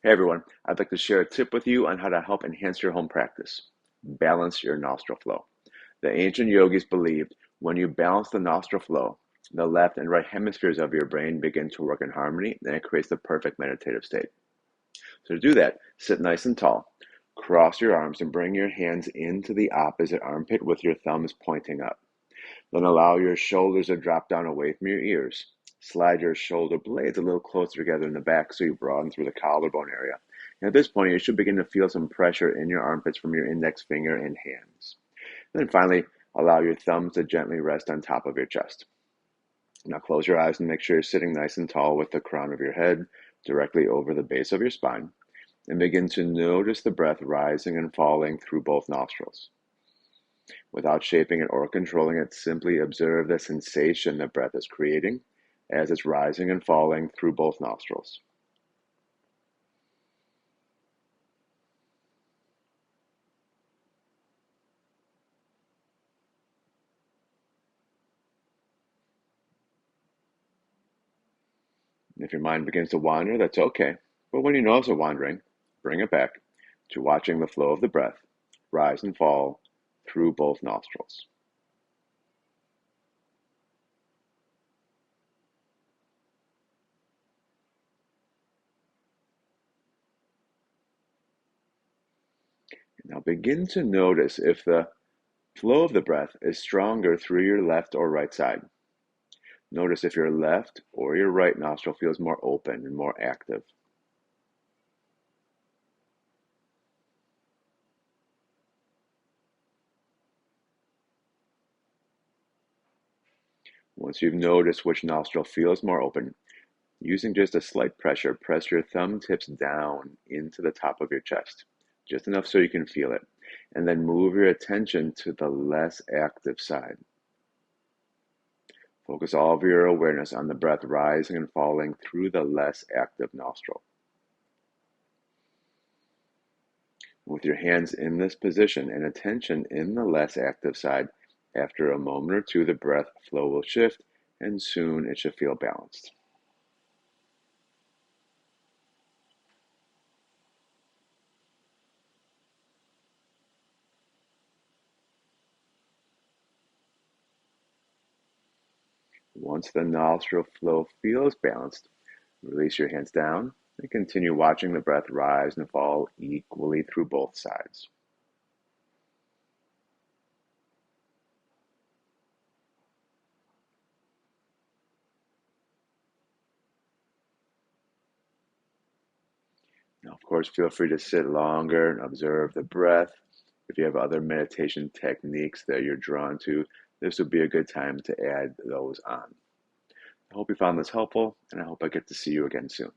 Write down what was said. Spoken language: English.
Hey everyone, I'd like to share a tip with you on how to help enhance your home practice. Balance your nostril flow. The ancient yogis believed when you balance the nostril flow, the left and right hemispheres of your brain begin to work in harmony, and it creates the perfect meditative state. So to do that, sit nice and tall, cross your arms, and bring your hands into the opposite armpit with your thumbs pointing up. Then allow your shoulders to drop down away from your ears. Slide your shoulder blades a little closer together in the back so you broaden through the collarbone area. And at this point, you should begin to feel some pressure in your armpits from your index finger and hands. And then finally, allow your thumbs to gently rest on top of your chest. Now close your eyes and make sure you're sitting nice and tall with the crown of your head directly over the base of your spine. And begin to notice the breath rising and falling through both nostrils. Without shaping it or controlling it, simply observe the sensation the breath is creating as it's rising and falling through both nostrils. If your mind begins to wander, that's okay. But when you notice it wandering, bring it back to watching the flow of the breath rise and fall through both nostrils. Now begin to notice if the flow of the breath is stronger through your left or right side. Notice if your left or your right nostril feels more open and more active. Once you've noticed which nostril feels more open, using just a slight pressure, press your thumb tips down into the top of your chest, just enough so you can feel it, and then move your attention to the less active side. Focus all of your awareness on the breath rising and falling through the less active nostril. With your hands in this position and attention in the less active side, after a moment or two, the breath flow will shift, and soon it should feel balanced. Once the nostril flow feels balanced, release your hands down and continue watching the breath rise and fall equally through both sides. Now, of course, feel free to sit longer and observe the breath. If you have other meditation techniques that you're drawn to, this would be a good time to add those on. I hope you found this helpful, and I hope I get to see you again soon.